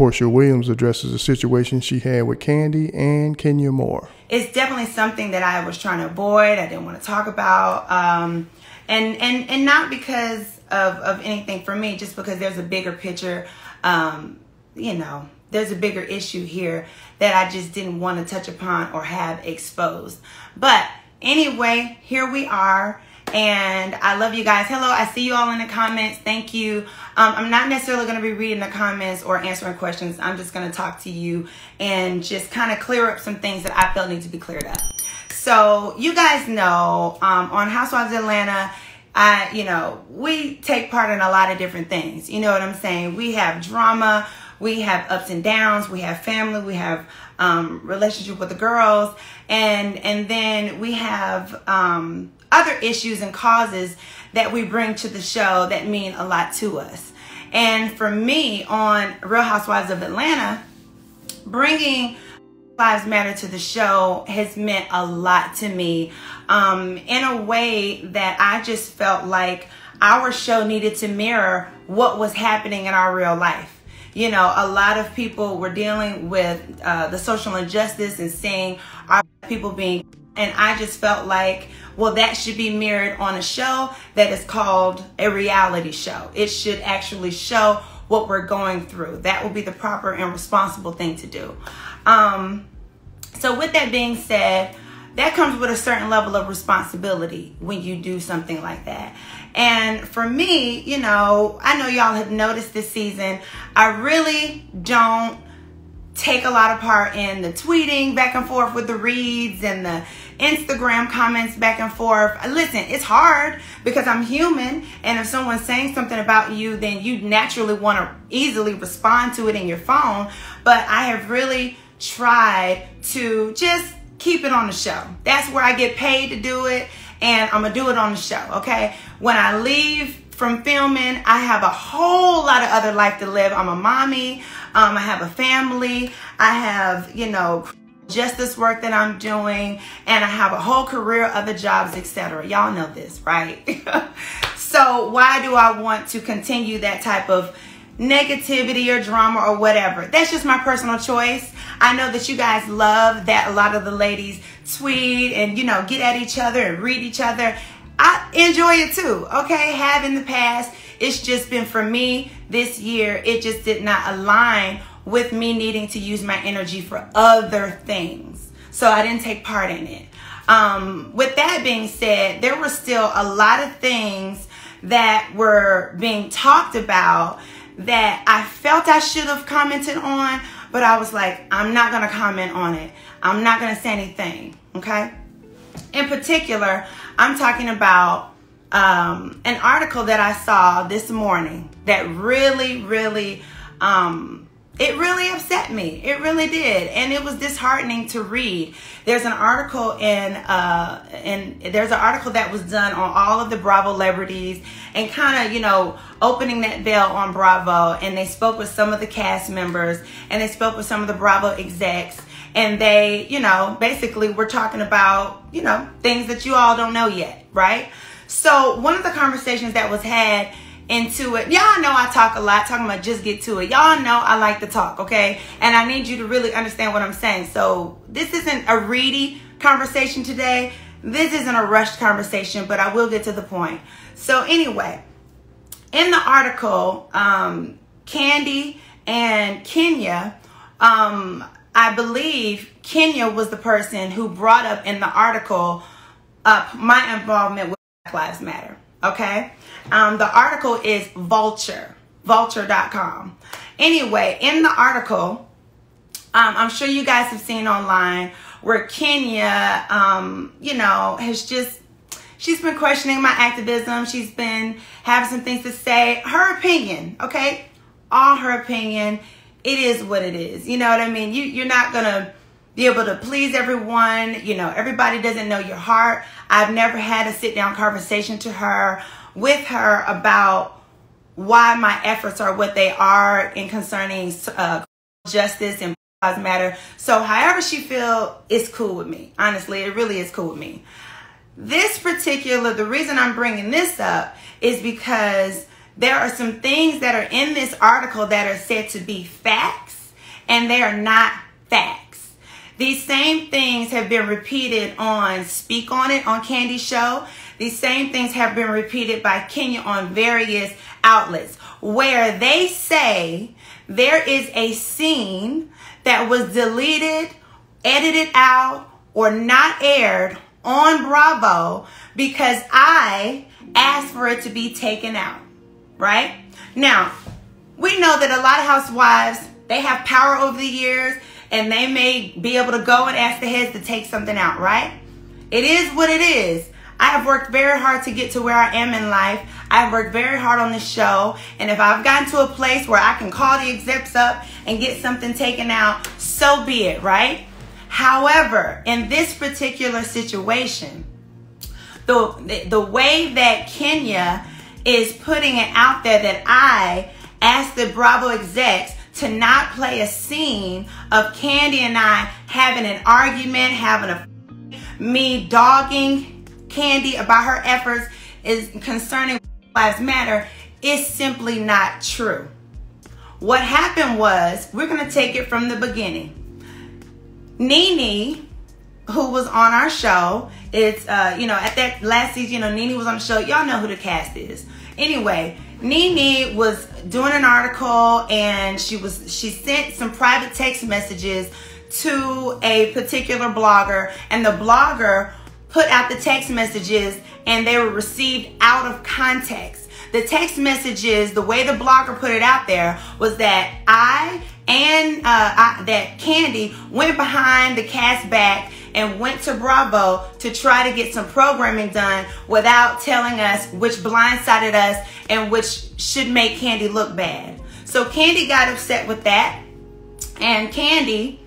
Porsha Williams addresses the situation she had with Kandi and Kenya Moore. It's definitely something that I was trying to avoid. I didn't want to talk about. And not because of anything for me, just because there's a bigger picture. You know, there's a bigger issue here that I just didn't want to touch upon or have exposed. But anyway, here we are. And I love you guys. Hello, I see you all in the comments. Thank you. I'm not necessarily going to be reading the comments or answering questions. I'm just going to talk to you and just kind of clear up some things that I felt need to be cleared up. So you guys know on Housewives of Atlanta, we take part in a lot of different things. You know what I'm saying? We have drama, we have ups and downs, we have family, we have relationship with the girls, and then we have other issues and causes that we bring to the show that mean a lot to us. And for me on Real Housewives of Atlanta, bringing Lives Matter to the show has meant a lot to me in a way that I just felt like our show needed to mirror what was happening in our real life. You know, a lot of people were dealing with the social injustice and seeing our people being, and I just felt like, well, that should be mirrored on a show that is called a reality show. It should actually show what we're going through. That would be the proper and responsible thing to do. So with that being said, that comes with a certain level of responsibility when you do something like that. And for me, you know, I know y'all have noticed this season, I really don't take a lot of part in the tweeting back and forth with the reads and the Instagram comments back and forth. Listen, it's hard because I'm human, and if someone's saying something about you, then you naturally want to easily respond to it in your phone. But I have really tried to just keep it on the show. That's where I get paid to do it, and I'm gonna do it on the show, okay? When I leave from filming, I have a whole lot of other life to live. I'm a mommy, I have a family, I have, you know, justice work that I'm doing, and I have a whole career, other jobs, etc. Y'all know this, right? So why do I want to continue that type of negativity or drama or whatever? That's just my personal choice. I know that you guys love that a lot of the ladies tweet and, you know, get at each other and read each other. I enjoy it too, okay? Have in the past. It's just been, for me this year, it just did not align with me needing to use my energy for other things. So I didn't take part in it. With that being said, there were still a lot of things that were being talked about that I felt I should have commented on, but I was like, I'm not going to comment on it. I'm not going to say anything, okay? In particular, I'm talking about an article that I saw this morning that really, it really upset me. It really did. And it was disheartening to read. There's an article there's an article that was done on all of the Bravo celebrities and kind of, you know, opening that veil on Bravo. And they spoke with some of the cast members and they spoke with some of the Bravo execs. And they, you know, basically were talking about, you know, things that you all don't know yet, right? So one of the conversations that was had into it, y'all know I talk a lot, talking about just get to it. Y'all know I like to talk, okay? And I need you to really understand what I'm saying. So this isn't a reedy conversation today. This isn't a rushed conversation, but I will get to the point. So anyway, in the article, Kandi and Kenya, I believe Kenya was the person who brought up in the article my involvement with Black Lives Matter, okay? The article is vulture.com. Anyway, in the article, I'm sure you guys have seen online where Kenya, you know, she's been questioning my activism. She's been having some things to say. Her opinion, okay? All her opinion. It is what it is. You know what I mean? You're not going to be able to please everyone. You know, everybody doesn't know your heart. I've never had a sit-down conversation with her about why my efforts are what they are in concerning justice and Black Lives Matter. So however she feels, it's cool with me. Honestly, it really is cool with me. The reason I'm bringing this up is because there are some things that are in this article that are said to be facts, and they are not facts. These same things have been repeated on Speak On It on Kandi's show. These same things have been repeated by Kenya on various outlets, where they say there is a scene that was deleted, edited out, or not aired on Bravo because I asked for it to be taken out, right? Now, we know that a lot of housewives, they have power over the years, and they may be able to go and ask the heads to take something out, right? It is what it is. I have worked very hard to get to where I am in life. I've worked very hard on this show. And if I've gotten to a place where I can call the execs up and get something taken out, so be it, right? However, in this particular situation, the way that Kenya is putting it out there that I asked the Bravo execs to not play a scene of Kandi and I having an argument, me dogging Kandi about her efforts is concerning Black Lives Matter is simply not true. What happened was, we're going to take it from the beginning. Nene, who was on our show, it's at that last season, Nene was on the show. Y'all know who the cast is. Anyway, Nene was doing an article, and she sent some private text messages to a particular blogger, and the blogger put out the text messages, and they were received out of context. The text messages, the way the blogger put it out there, was that that Kandi went behind the cast back and went to Bravo to try to get some programming done without telling us, which blindsided us and which should make Kandi look bad. So Kandi got upset with that, and Kandi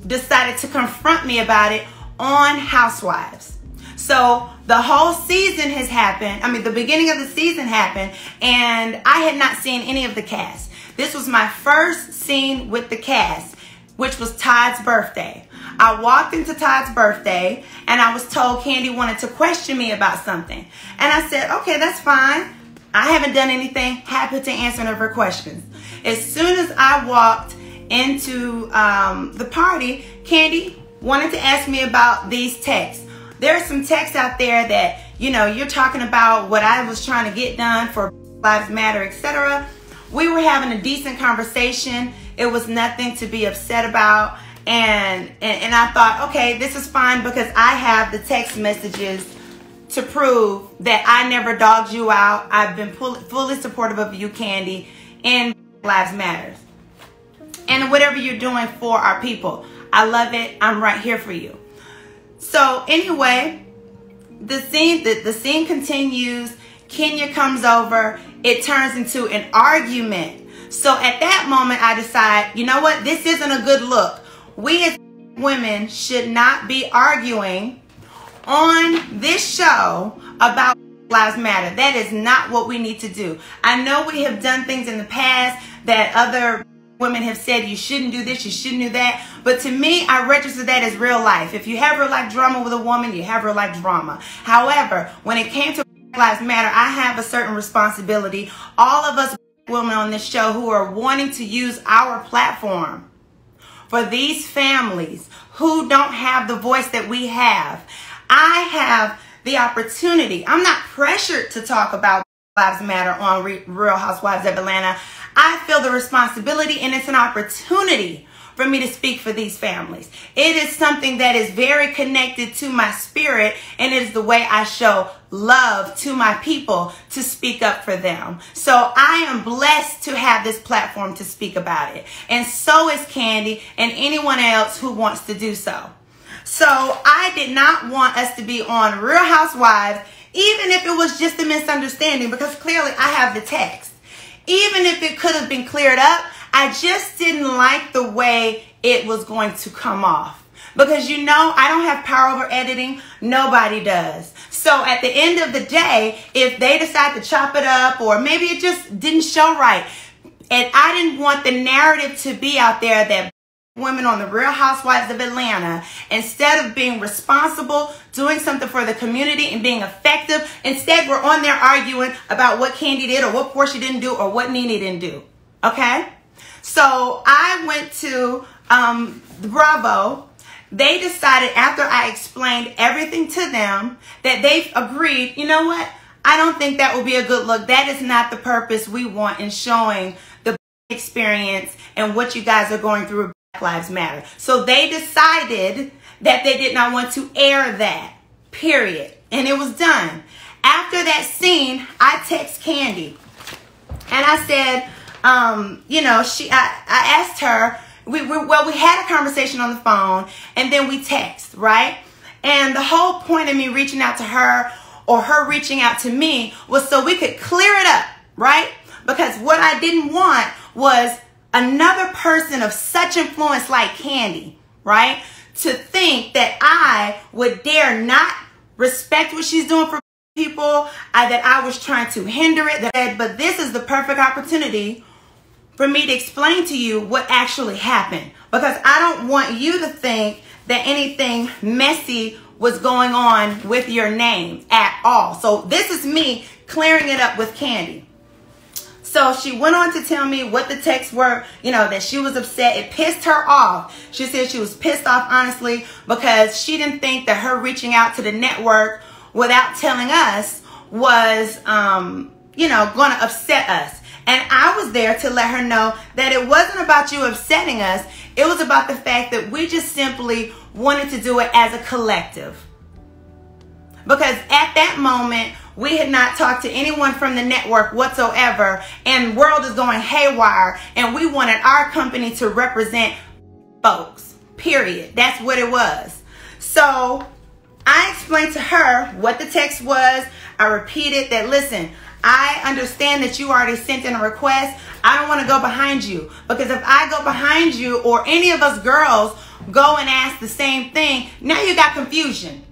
decided to confront me about it on Housewives. So the whole season has happened. I mean, the beginning of the season happened, and I had not seen any of the cast. This was my first scene with the cast, which was Todd's birthday. I walked into Todd's birthday, and I was told Kandi wanted to question me about something. And I said, okay, that's fine. I haven't done anything. Happy to answer any of her questions. As soon as I walked into the party, Kandi wanted to ask me about these texts. There are some texts out there that, you're talking about what I was trying to get done for Lives Matter, etc. We were having a decent conversation. It was nothing to be upset about. And I thought, okay, this is fine because I have the text messages to prove that I never dogged you out. I've been fully supportive of you, Kandi, in Lives Matters. And whatever you're doing for our people, I love it. I'm right here for you. So anyway, the scene continues. Kenya comes over. It turns into an argument. So at that moment, I decide, you know what? This isn't a good look. We as women should not be arguing on this show about Lives Matter. That is not what we need to do. I know we have done things in the past that other women have said you shouldn't do this, you shouldn't do that. But to me, I register that as real life. If you have real life drama with a woman, you have real life drama. However, when it came to Lives Matter, I have a certain responsibility. All of us women on this show who are wanting to use our platform for these families who don't have the voice that we have. I have the opportunity. I'm not pressured to talk about Lives Matter on Real Housewives of Atlanta. I feel the responsibility, and it's an opportunity for me to speak for these families. It is something that is very connected to my spirit, and it is the way I show love to my people to speak up for them. So I am blessed to have this platform to speak about it. And so is Kandi and anyone else who wants to do so. So I did not want us to be on Real Housewives, even if it was just a misunderstanding, because clearly I have the text. Even if it could have been cleared up, I just didn't like the way it was going to come off. Because I don't have power over editing. Nobody does. So at the end of the day, if they decide to chop it up, or maybe it just didn't show right, and I didn't want the narrative to be out there that women on the Real Housewives of Atlanta, instead of being responsible, doing something for the community and being effective, instead we're on there arguing about what Kandi did or what Porsha didn't do or what Nene didn't do. Okay? So I went to Bravo. They decided, after I explained everything to them, that they've agreed, you know what? I don't think that will be a good look. That is not the purpose we want in showing the experience and what you guys are going through with Black Lives Matter. So they decided that they did not want to air that, period. And it was done. After that scene, I text Kandi. And I said, you know, I asked her, we had a conversation on the phone, and then we text, right? And the whole point of me reaching out to her, or her reaching out to me, was so we could clear it up, right? Because what I didn't want was another person of such influence like Kandi, right, to think that I would dare not respect what she's doing for people, that I was trying to hinder it. But this is the perfect opportunity for me to explain to you what actually happened, because I don't want you to think that anything messy was going on with your name at all. So this is me clearing it up with Kandi. So she went on to tell me what the texts were, you know, that she was upset. It pissed her off. She said she was pissed off, honestly, because she didn't think that her reaching out to the network without telling us was, you know, going to upset us. And I was there to let her know that it wasn't about you upsetting us. It was about the fact that we just simply wanted to do it as a collective. Because at that moment, we had not talked to anyone from the network whatsoever, and the world is going haywire, and we wanted our company to represent folks, period. That's what it was. So I explained to her what the text was. I repeated that, listen, I understand that you already sent in a request. I don't want to go behind you, because if I go behind you, or any of us girls go and ask the same thing, now you got confusion.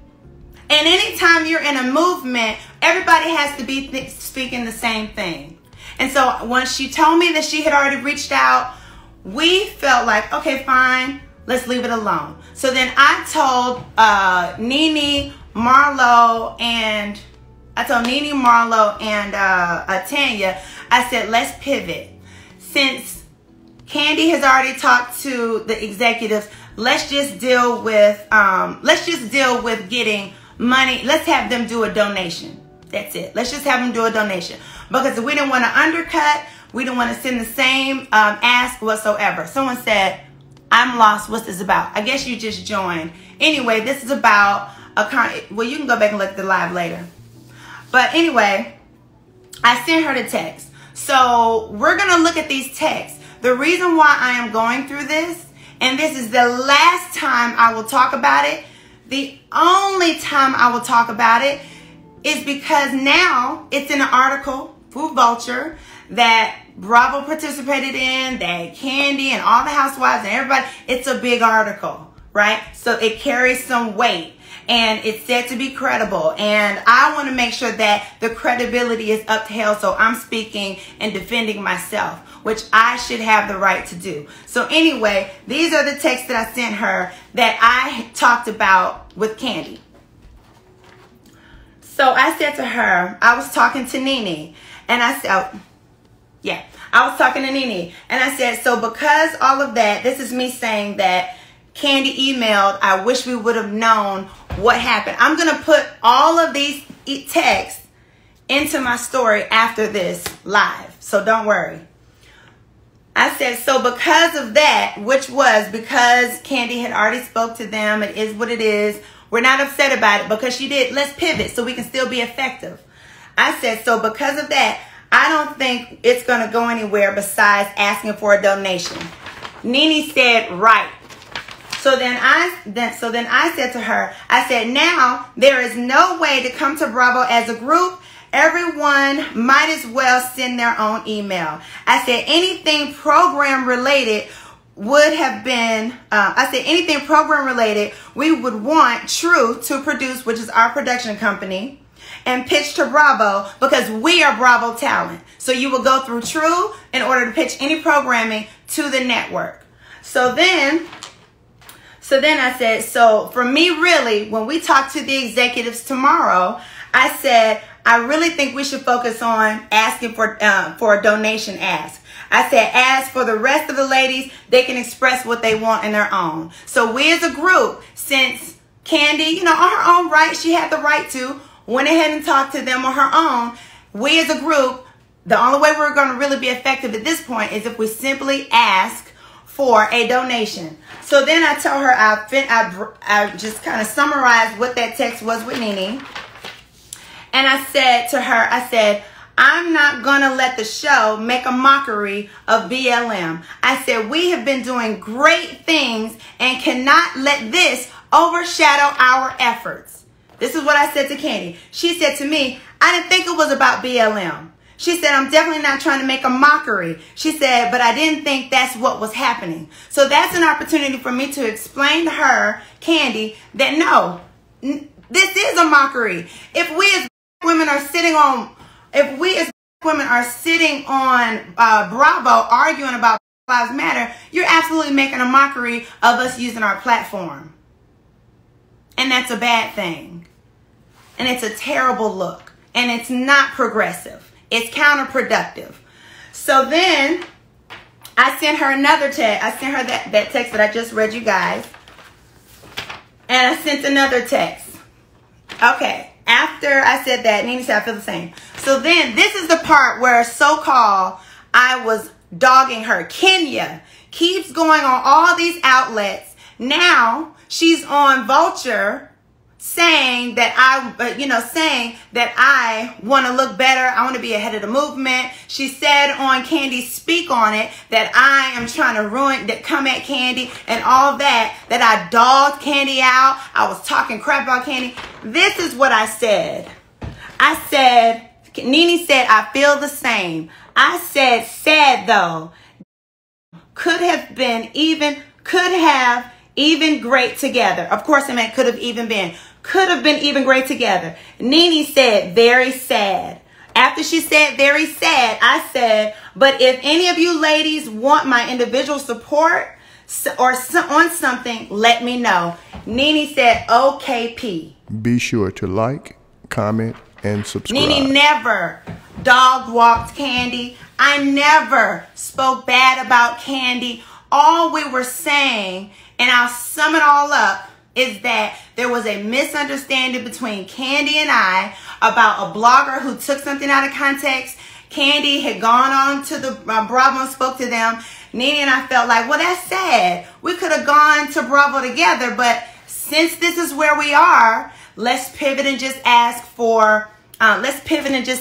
And anytime you're in a movement, everybody has to be speaking the same thing. And so once she told me that she had already reached out, we felt like, okay, fine, let's leave it alone. So then I told Nene, Marlo, and Tanya, I said, let's pivot. Since Kandi has already talked to the executives, let's just deal with getting money. Let's have them do a donation. That's it. Let's just have them do a donation. Because we didn't want to undercut. We didn't want to send the same ask whatsoever. Someone said, I'm lost. What's this about? I guess you just joined. Anyway, this is about well, you can go back and look at the live later. But anyway, I sent her the text. So we're going to look at these texts. The reason why I am going through this, and this is the last time I will talk about it, the only time I will talk about it, is because now it's in an article, Food Vulture, that Bravo participated in, that Kandi and all the housewives and everybody, it's a big article, right? So it carries some weight. And it's said to be credible. And I want to make sure that the credibility is upheld. So I'm speaking and defending myself, which I should have the right to do. So anyway, these are the texts that I sent her that I talked about with Kandi. So I said to her, I was talking to Nene. And I said, I was talking to Nene. And I said, so because all of that, this is me saying that Kandi emailed, I wish we would have known what happened. I'm going to put all of these texts into my story after this live. So don't worry. I said, so because of that, which was because Kandi had already spoke to them, it is what it is. We're not upset about it because she did. Let's pivot so we can still be effective. I said, so because of that, I don't think it's going to go anywhere besides asking for a donation. Nene said, right. So then I said to her, I said, now there is no way to come to Bravo as a group. Everyone might as well send their own email. I said anything program related would have been, anything program related, we would want True to produce, which is our production company, and pitch to Bravo because we are Bravo talent. So you will go through True in order to pitch any programming to the network. So then I said, so for me, really, when we talk to the executives tomorrow, I said, I really think we should focus on asking for a donation ask. I said, as for the rest of the ladies, they can express what they want in their own. So we as a group, since Kandi, on her own right, she had the right to, went ahead and talked to them on her own. We as a group, the only way we're going to really be effective at this point is if we simply ask for a donation. So then I told her, I just kind of summarized what that text was with Nene. And I said to her, I'm not going to let the show make a mockery of BLM. I said, we have been doing great things and cannot let this overshadow our efforts. This is what I said to Kandi. She said to me, I didn't think it was about BLM. She said, I'm definitely not trying to make a mockery. She said, but I didn't think that's what was happening. So that's an opportunity for me to explain to her, Kandi, that no, this is a mockery. If we as women are sitting on Bravo arguing about Black Lives Matter, you're absolutely making a mockery of us using our platform. And that's a bad thing. And it's a terrible look. And it's not progressive. It's counterproductive. So then I sent her another text. I sent her that text that I just read you guys. And I sent another text. Okay. After I said that, Nene said, I feel the same. So then this is the part where so-called I was dogging her. Kenya keeps going on all these outlets. Now she's on Vulture saying that I want to look better. I want to be ahead of the movement. She said on Kandi Speak On It that I am trying to come at Kandi and all that I dogged Kandi out. I was talking crap about Kandi. This is what I said. Nene said, I feel the same. I said, sad though, could have even great together. Of course, I meant could have been even great together. Nene said, very sad. After she said very sad, I said, but if any of you ladies want my individual support or on something, let me know. Nene said, okay, P. Be sure to like, comment, and subscribe. Nene never dog walked Kandi. I never spoke bad about Kandi. All we were saying, and I'll sum it all up, is that there was a misunderstanding between Kandi and I about a blogger who took something out of context. Kandi had gone on to the Bravo and spoke to them. Nene and I felt like, well, that's sad. We could have gone to Bravo together, but since this is where we are, let's pivot and just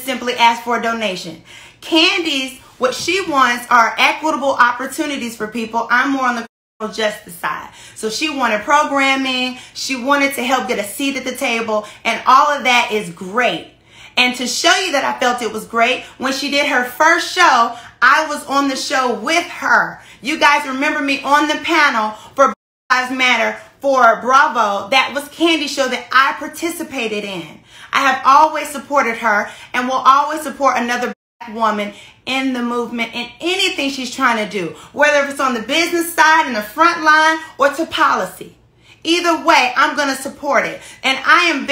simply ask for a donation. Kandi's, what she wants are equitable opportunities for people. I'm more on the justice side. So she wanted programming. She wanted to help get a seat at the table. And all of that is great. And to show you that I felt it was great, when she did her first show, I was on the show with her. You guys remember me on the panel for Black Lives Matter for Bravo. That was Kandi's show that I participated in. I have always supported her and will always support another Black woman in the movement in anything she's trying to do, whether it's on the business side, in the front line, or to policy. Either way, I'm going to support it. And I am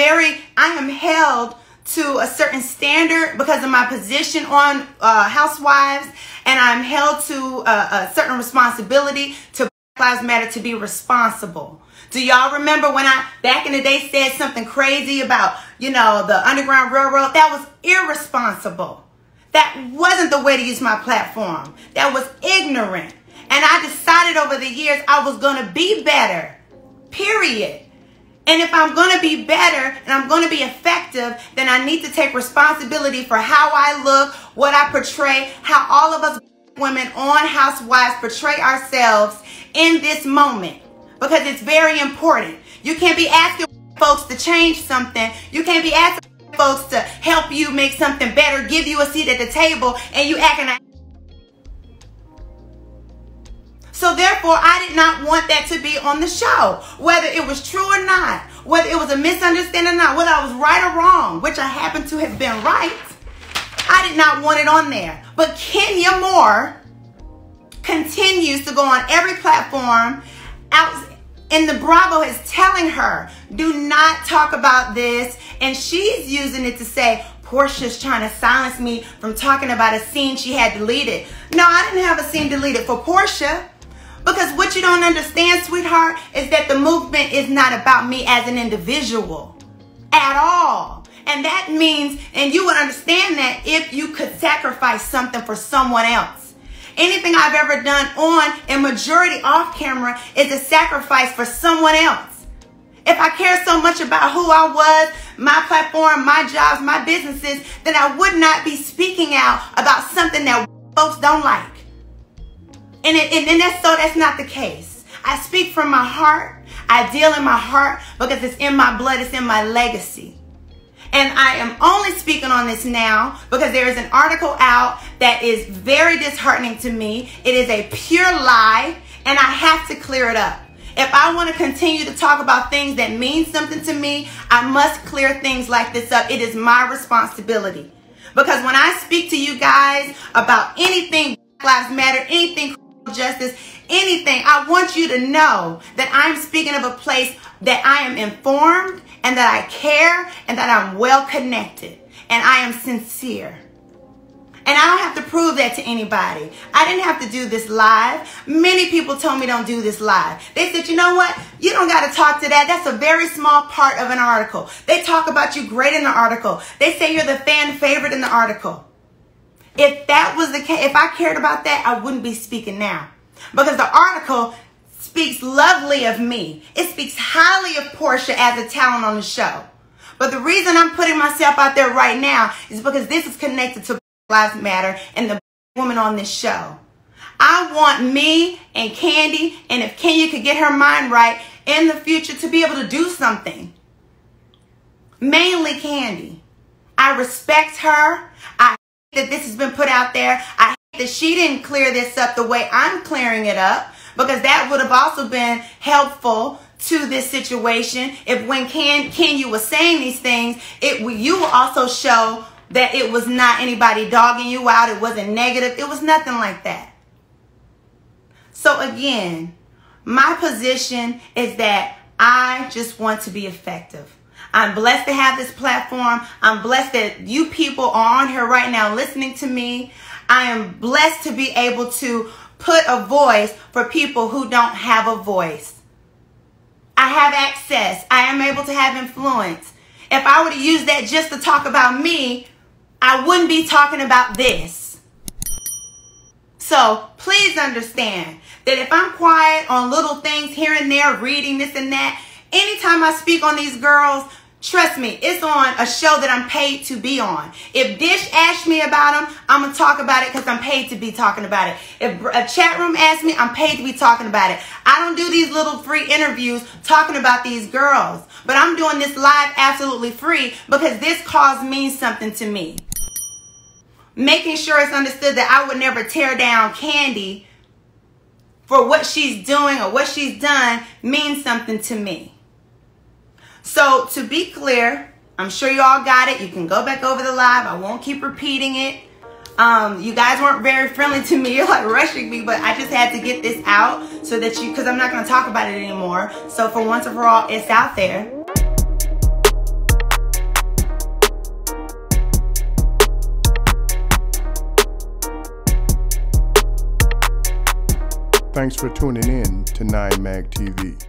held to a certain standard because of my position on Housewives, and I'm held to a certain responsibility to Black Lives Matter to be responsible. Do y'all remember when I, back in the day, said something crazy about, the Underground Railroad? That was irresponsible. That wasn't the way to use my platform. That was ignorant. And I decided over the years I was going to be better, period. And if I'm going to be better and I'm going to be effective, then I need to take responsibility for how I look, what I portray, how all of us women on Housewives portray ourselves in this moment. Because it's very important. You can't be asking folks to change something. You can't be asking folks to help you make something better, give you a seat at the table, and you acting like. So therefore, I did not want that to be on the show. Whether it was true or not, whether it was a misunderstanding or not, whether I was right or wrong, which I happen to have been right, I did not want it on there. But Kenya Moore continues to go on every platform out, and the Bravo is telling her, do not talk about this, and she's using it to say, Porsha's trying to silence me from talking about a scene she had deleted. No, I didn't have a scene deleted for Porsha. Because what you don't understand, sweetheart, is that the movement is not about me as an individual at all. And that means, and you would understand that if you could sacrifice something for someone else. Anything I've ever done on, and majority off camera, is a sacrifice for someone else. If I care so much about who I was, my platform, my jobs, my businesses, then I would not be speaking out about something that folks don't like. And that's not the case. I speak from my heart. I deal in my heart because it's in my blood. It's in my legacy. And I am only speaking on this now because there is an article out that is very disheartening to me. It is a pure lie, and I have to clear it up. If I want to continue to talk about things that mean something to me, I must clear things like this up. It is my responsibility. Because when I speak to you guys about anything Black Lives Matter, anything justice, anything, I want you to know that I'm speaking of a place that I am informed and that I care and that I'm well connected and I am sincere. And I don't have to prove that to anybody. I didn't have to do this live. Many people told me don't do this live. They said, you know what? You don't got to talk to that. That's a very small part of an article. They talk about you great in the article. They say you're the fan favorite in the article. If that was the case, if I cared about that, I wouldn't be speaking now. Because the article speaks lovely of me. It speaks highly of Porsha as a talent on the show. But the reason I'm putting myself out there right now is because this is connected to Black Lives Matter and the woman on this show. I want me and Kandi, and if Kenya could get her mind right in the future, to be able to do something. Mainly Kandi. I respect her. I hate that this has been put out there. I hate that she didn't clear this up the way I'm clearing it up, because that would have also been helpful to this situation. If when Kenya was saying these things, you will also show that it was not anybody dogging you out. It wasn't negative. It was nothing like that. So again, my position is that I just want to be effective. I'm blessed to have this platform. I'm blessed that you people are on here right now listening to me. I am blessed to be able to put a voice for people who don't have a voice. I have access. I am able to have influence. If I were to use that just to talk about me, I wouldn't be talking about this. So please understand that if I'm quiet on little things here and there, reading this and that, anytime I speak on these girls, trust me, it's on a show that I'm paid to be on. If Dish asks me about them, I'm going to talk about it because I'm paid to be talking about it. If a chat room asks me, I'm paid to be talking about it. I don't do these little free interviews talking about these girls. But I'm doing this live absolutely free because this cause means something to me. Making sure it's understood that I would never tear down Kandi for what she's doing or what she's done means something to me. So to be clear, I'm sure you all got it. You can go back over the live. I won't keep repeating it. You guys weren't very friendly to me. You're like rushing me, but I just had to get this out so that because I'm not going to talk about it anymore. So for once and for all, it's out there. Thanks for tuning in to 9 Mag TV.